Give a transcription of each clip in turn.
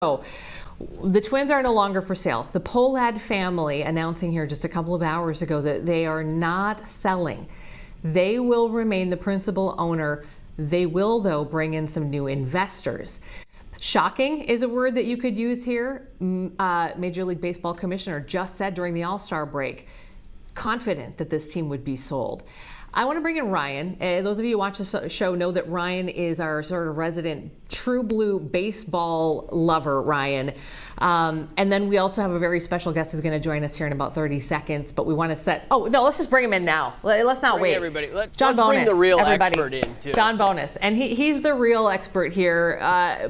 So the Twins are no longer for sale. The Pohlad family announcing here just a couple of hours ago that they are not selling. They will remain the principal owner. They will, though, bring in some new investors. Shocking is a word that you could use here. Major League Baseball commissioner just said during the All-Star break, confident that this team would be sold. I want to bring in Ryan. Those of you who watch the show know that Ryan is our sort of resident true blue baseball lover, Ryan. And then we also have a very special guest who's going to join us here in about 30 seconds. But we want to set. Oh, no, let's just bring him in now. Let's not wait. Everybody. Let's John Bonus, bring the real everybody. expert in, too. John Bonus. And he's the real expert here.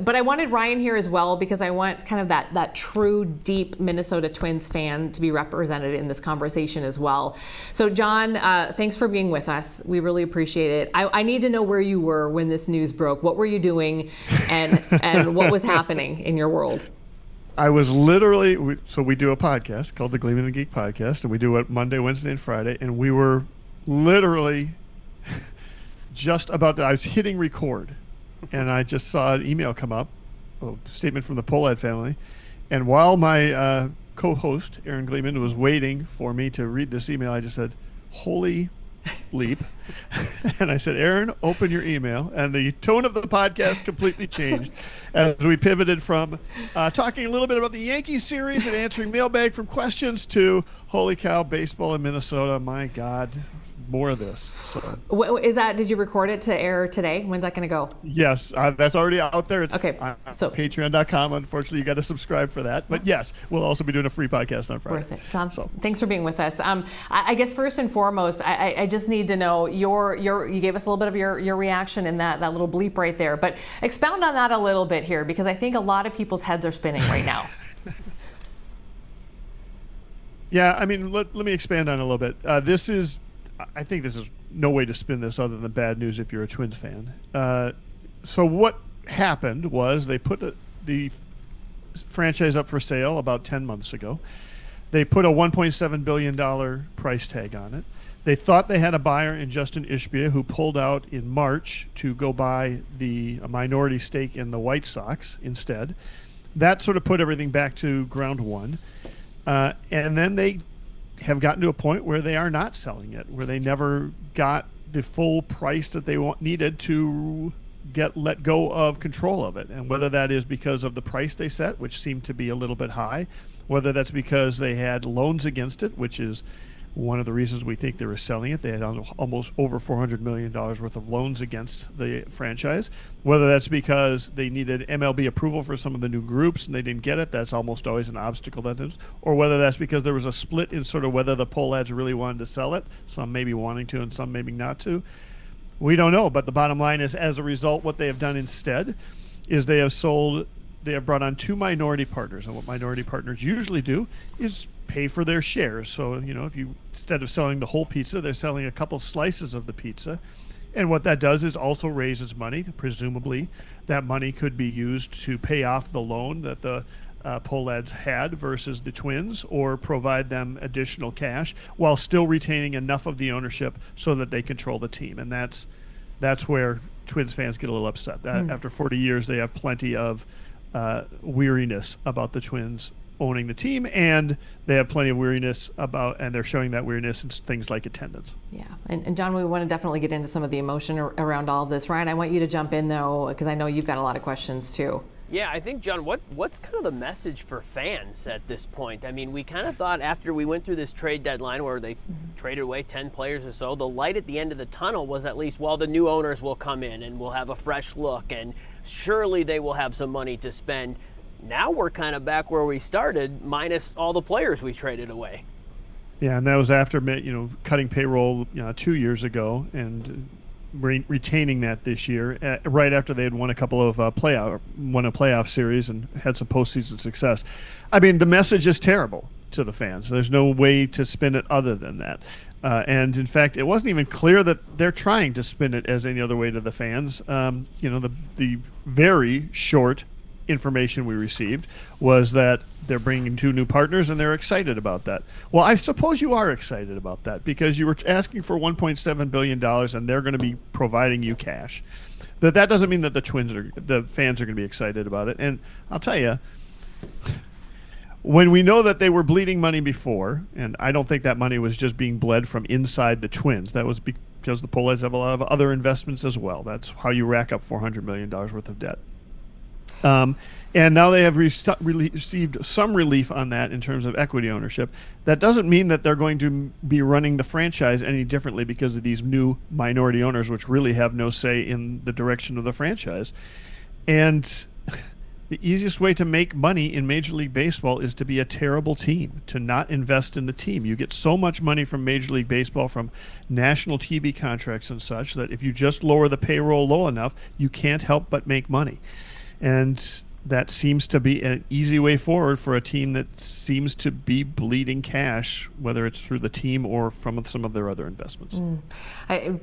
But I wanted Ryan here as well because I want kind of that true, deep Minnesota Twins fan to be represented in this conversation as well. So, John, thanks for being with us. We really appreciate it. I need to know where you were when this news broke. What were you doing and what was happening in your world? I was literally, so we do a podcast called the Gleam and the Geek podcast, and we do it Monday, Wednesday, and Friday, and we were literally just about to, I was hitting record, and I just saw an email come up, a statement from the Pohlad family, and while my co-host, Aaron Gleeman, was waiting for me to read this email, I just said, holy bleep. And I said, Aaron, open your email. And the tone of the podcast completely changed as we pivoted from talking a little bit about the Yankees series and answering mailbag from questions to holy cow, baseball in Minnesota. My God, more of this. So. Is that, did you record it to air today? When's that going to go? Yes, that's already out there. It's okay. So patreon.com. Unfortunately, you got to subscribe for that. But yes, we'll also be doing a free podcast on Friday. Worth it. John, thanks for being with us. I guess first and foremost, I just need to know you gave us a little bit of your reaction in that little bleep right there. But expound on that a little bit here, because I think a lot of people's heads are spinning right now. Yeah, I mean, let me expand on it a little bit. I think this is no way to spin this other than bad news if you're a Twins fan. So what happened was they put the franchise up for sale about 10 months ago. They put a $1.7 billion price tag on it. They thought they had a buyer in Justin Ishbia, who pulled out in March to go buy a minority stake in the White Sox instead. That sort of put everything back to ground one. And then they have gotten to a point where they are not selling it, where they never got the full price that they needed to let go of control of it. And whether that is because of the price they set, which seemed to be a little bit high, whether that's because they had loans against it, which is one of the reasons we think they were selling it. They had almost over $400 million worth of loans against the franchise. Whether that's because they needed MLB approval for some of the new groups and they didn't get it, that's almost always an obstacle. Or whether that's because there was a split in sort of whether the Pohlads really wanted to sell it, some maybe wanting to and some maybe not to. We don't know, but the bottom line is, as a result, what they have done instead is they have brought on two minority partners. And what minority partners usually do is pay for their shares. So, if you, instead of selling the whole pizza, they're selling a couple slices of the pizza. And what that does is also raises money. Presumably, that money could be used to pay off the loan that the Pohlads had versus the Twins, or provide them additional cash while still retaining enough of the ownership so that they control the team. And that's where Twins fans get a little upset. That after 40 years, they have plenty of weariness about the Twins owning the team, and they have plenty of weariness and they're showing that weariness in things like attendance. Yeah, and John, we want to definitely get into some of the emotion around all of this. Ryan, I want you to jump in though, because I know you've got a lot of questions too. Yeah, I think, John, what's kind of the message for fans at this point? I mean, we kind of thought after we went through this trade deadline where they traded away 10 players or so, the light at the end of the tunnel was at least, well, the new owners will come in and we'll have a fresh look, and surely they will have some money to spend. Now we're kind of back where we started, minus all the players we traded away. Yeah, and that was after cutting payroll 2 years ago and retaining that this year, right after they had won a couple of playoff series and had some postseason success. I mean, the message is terrible to the fans. There's no way to spin it other than that. And in fact, it wasn't even clear that they're trying to spin it as any other way to the fans. The very short information we received was that they're bringing two new partners and they're excited about that. Well, I suppose you are excited about that because you were asking for $1.7 billion and they're going to be providing you cash. That doesn't mean that the fans are going to be excited about it. And I'll tell you, when we know that they were bleeding money before, and I don't think that money was just being bled from inside the Twins. That was because the Pohlads have a lot of other investments as well. That's how you rack up $400 million worth of debt. And now they have received some relief on that in terms of equity ownership. That doesn't mean that they're going to be running the franchise any differently because of these new minority owners, which really have no say in the direction of the franchise. And the easiest way to make money in Major League Baseball is to be a terrible team, to not invest in the team. You get so much money from Major League Baseball, from national TV contracts and such, that if you just lower the payroll low enough, you can't help but make money. And that seems to be an easy way forward for a team that seems to be bleeding cash, whether it's through the team or from some of their other investments.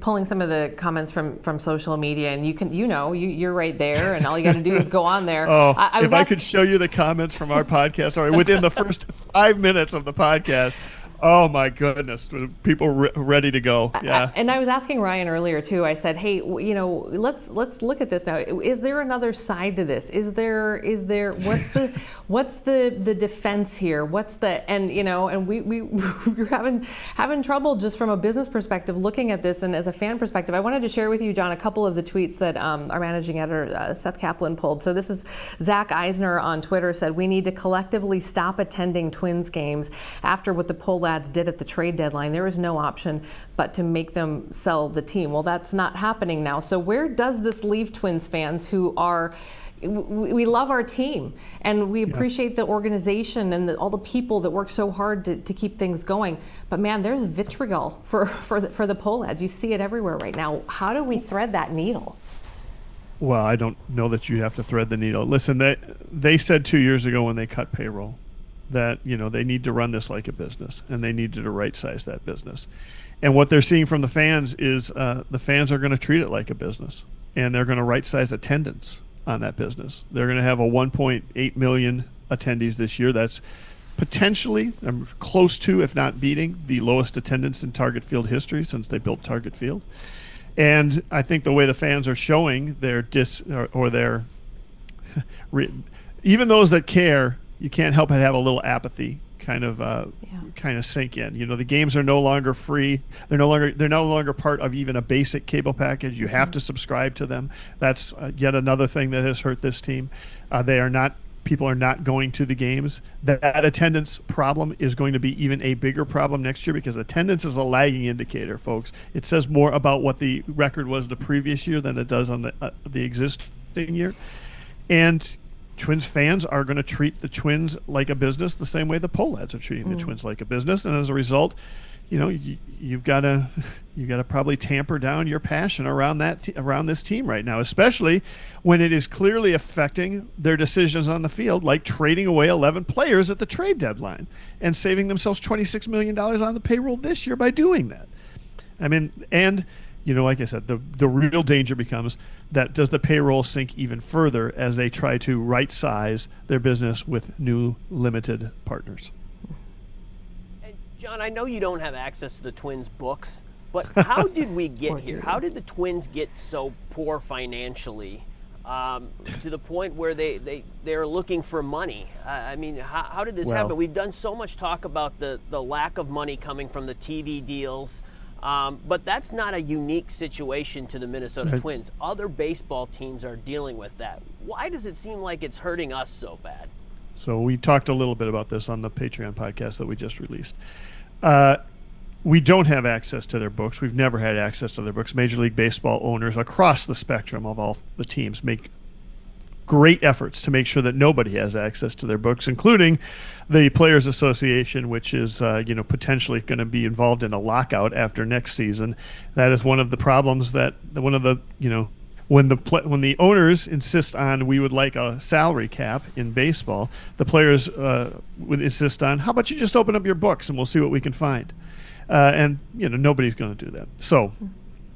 Pulling some of the comments from social media, and you're right there, and all you got to do is go on there. I could show you the comments from our podcast, or within the first 5 minutes of the podcast. Oh my goodness, people ready to go. Yeah. And I was asking Ryan earlier too. I said, hey, let's look at this now. Is there another side to this? Is there what's the defense here? And we're having trouble just from a business perspective looking at this, and as a fan perspective. I wanted to share with you, John, a couple of the tweets that our managing editor Seth Kaplan pulled. So this is Zach Eisner on Twitter said, we need to collectively stop attending Twins games after what the Pohlads did at the trade deadline. There is no option but to make them sell the team. Well, that's not happening now. So where does this leave Twins fans who are, we love our team and we appreciate the organization and all the people that work so hard to keep things going. But man, there's vitriol for the Pohlads. You see it everywhere right now. How do we thread that needle? Well, I don't know that you have to thread the needle. Listen, they said 2 years ago when they cut payroll that they need to run this like a business, and they need to right size that business. And what they're seeing from the fans is the fans are going to treat it like a business, and they're going to right size attendance on that business. They're going to have a 1.8 million attendees this year. That's potentially close to, if not beating, the lowest attendance in Target Field history since they built Target Field. And I think the way the fans are showing their even those that care, you can't help but have a little apathy kind of sink in. The games are no longer free. They're no longer part of even a basic cable package. You have to subscribe to them. That's yet another thing that has hurt this team. People are not going to the games. That attendance problem is going to be even a bigger problem next year, because attendance is a lagging indicator, folks. It says more about what the record was the previous year than it does on the existing year. And Twins fans are going to treat the Twins like a business the same way the Pohlads are treating the Twins like a business, and as a result, you've got to probably tamper down your passion around around this team right now, especially when it is clearly affecting their decisions on the field, like trading away 11 players at the trade deadline and saving themselves $26 million on the payroll this year by doing that. I mean, and like I said, the real danger becomes that does the payroll sink even further as they try to right size their business with new limited partners. And John, I know you don't have access to the Twins books, but how did we get here? How did the Twins get so poor financially to the point where they're looking for money? I mean, how did this happen? We've done so much talk about the lack of money coming from the TV deals. But that's not a unique situation to the Minnesota Twins. Other baseball teams are dealing with that. Why does it seem like it's hurting us so bad? So we talked a little bit about this on the Patreon podcast that we just released. We don't have access to their books. We've never had access to their books. Major League Baseball owners across the spectrum of all the teams make great efforts to make sure that nobody has access to their books, including the Players Association, which is potentially going to be involved in a lockout after next season. That is one of the problems when the owners insist on, we would like a salary cap in baseball, the players would insist on, how about you just open up your books and we'll see what we can find. And nobody's going to do that. So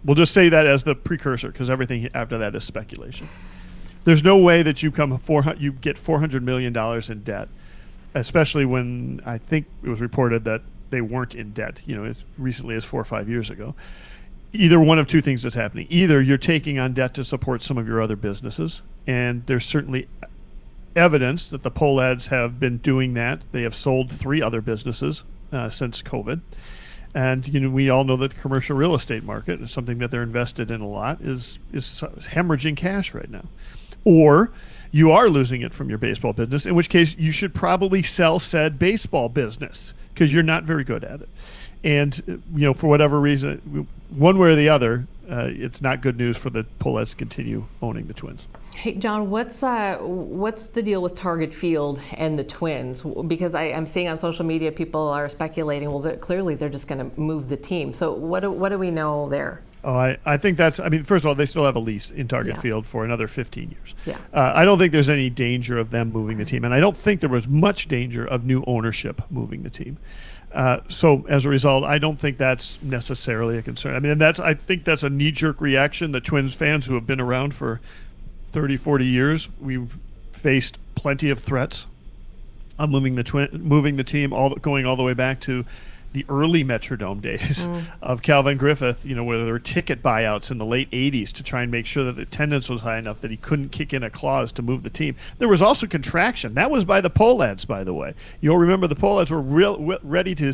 we'll just say that as the precursor, because everything after that is speculation. There's no way that you get $400 million in debt, especially when I think it was reported that they weren't in debt, as recently as 4 or 5 years ago. Either one of two things is happening. Either you're taking on debt to support some of your other businesses, and there's certainly evidence that the Pohlads have been doing that. They have sold 3 other businesses since COVID. And we all know that the commercial real estate market is something that they're invested in a lot, is hemorrhaging cash right now. Or you are losing it from your baseball business, in which case you should probably sell said baseball business because you're not very good at it. And for whatever reason, one way or the other, it's not good news for the Pohlads to continue owning the Twins. Hey, John, what's the deal with Target Field and the Twins? Because I'm seeing on social media people are speculating, well, clearly they're just going to move the team. So what do we know there? Oh, I think first of all, they still have a lease in Target Field for another 15 years. Yeah. I don't think there's any danger of them moving the team, and I don't think there was much danger of new ownership moving the team. So as a result, I don't think that's necessarily a concern. I think that's a knee-jerk reaction that Twins fans who have been around for 30, 40 years, we've faced plenty of threats on moving the team, going all the way back to the early Metrodome days of Calvin Griffith, where there were ticket buyouts in the late 80s to try and make sure that the attendance was high enough that he couldn't kick in a clause to move the team. There was also contraction. That was by the Pohlads, by the way. You'll remember the Pohlads were ready to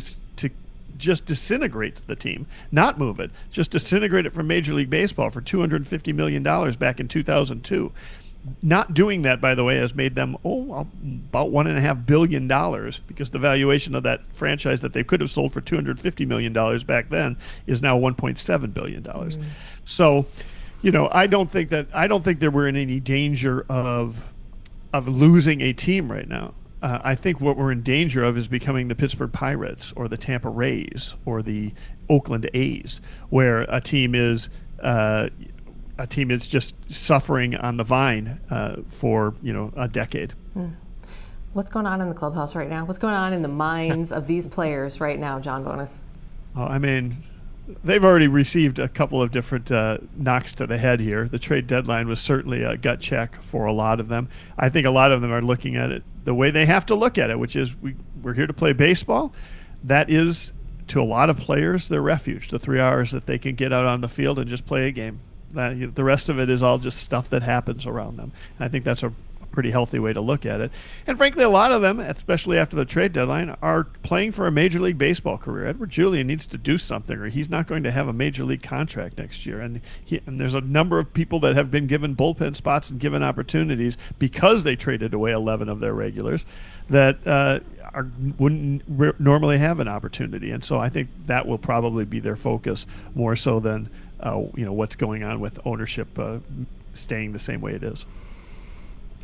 just disintegrate the team, not move it, just disintegrate it from Major League Baseball for $250 million back in 2002. Not doing that, by the way, has made them about $1.5 billion because the valuation of that franchise that they could have sold for $250 million back then is now $1.7 billion. So, I don't think that we're in any danger of losing a team right now. I think what we're in danger of is becoming the Pittsburgh Pirates or the Tampa Rays or the Oakland A's, where a team is just suffering on the vine for a decade. What's going on in the clubhouse right now? What's going on in the minds of these players right now, John Bonis? They've already received a couple of different knocks to the head here. The trade deadline was certainly a gut check for a lot of them. I think a lot of them are looking at it the way they have to look at it, which is we're here to play baseball. That is, to a lot of players, their refuge, the 3 hours that they can get out on the field and just play a game. The rest of it is all just stuff that happens around them. And I think that's a pretty healthy way to look at it. And frankly, a lot of them, especially after the trade deadline, are playing for a Major League Baseball career. Edward Julian needs to do something, or he's not going to have a Major League contract next year. And there's a number of people that have been given bullpen spots and given opportunities because they traded away 11 of their regulars that wouldn't normally have an opportunity. And so I think that will probably be their focus more so than what's going on with ownership staying the same way it is.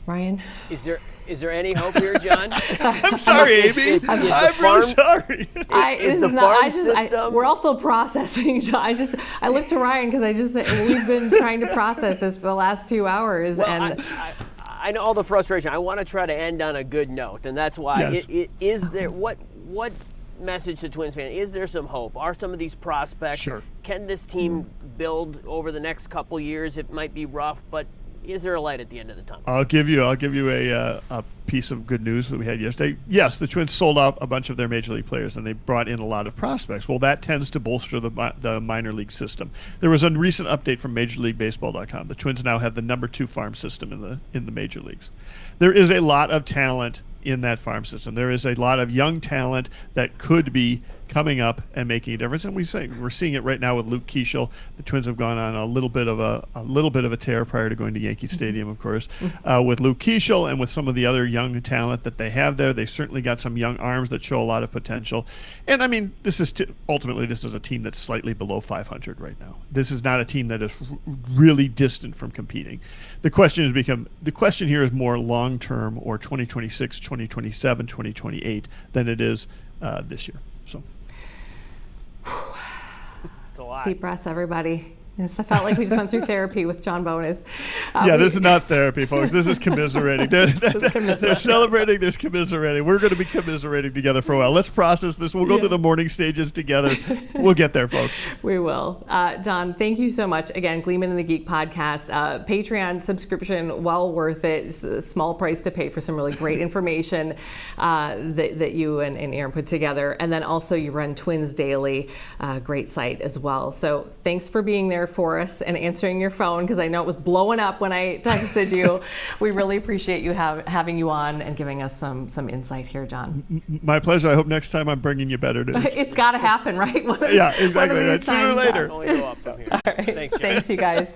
Ryan? Is there any hope here, John? I'm sorry, Amy. I'm really sorry. Is the farm system? We're also processing, John. I look to Ryan because we've been trying to process this for the last 2 hours. Well, and I know all the frustration. I want to try to end on a good note, and that's why. Yes. Is there what message to Twins fans? Is there some hope? Are some of these prospects? Sure. Can this team build over the next couple years? It might be rough, but is there a light at the end of the tunnel? I'll give you a piece of good news that we had yesterday. Yes, the Twins sold out a bunch of their major league players, and they brought in a lot of prospects. Well, that tends to bolster the minor league system. There was a recent update from MajorLeagueBaseball.com. The Twins now have the number 2 farm system in the major leagues. There is a lot of talent in that farm system. There is a lot of young talent that could be coming up and making a difference, and we're seeing it right now with Luke Keeschel. The Twins have gone on a little bit of a tear prior to going to Yankee Stadium, of course, with Luke Keeschel and with some of the other young talent that they have there. They've certainly got some young arms that show a lot of potential. And ultimately this is a team that's slightly below 500 right now. This is not a team that is really distant from competing. The question here is more long-term, or 2026, 2027, 2028 than it is this year. So. Deep breaths, everybody. I felt like we just went through therapy with John Bonis. This is not therapy, folks. This is commiserating. They're celebrating. There's commiserating. We're going to be commiserating together for a while. Let's process this. We'll go through the morning stages together. We'll get there, folks. We will. John, thank you so much. Again, Gleeman and the Geek podcast. Patreon subscription, well worth it. It's a small price to pay for some really great information that you and Aaron put together. And then also you run Twins Daily, great site as well. So thanks for being there for us and answering your phone, because I know it was blowing up when I texted you. We really appreciate you having you on and giving us some insight here, John. My pleasure. I hope next time I'm bringing you better news. It's got to happen, right? Yeah, exactly. Sooner or later. Only go up from here. All right. Thanks, John. Thanks, you guys.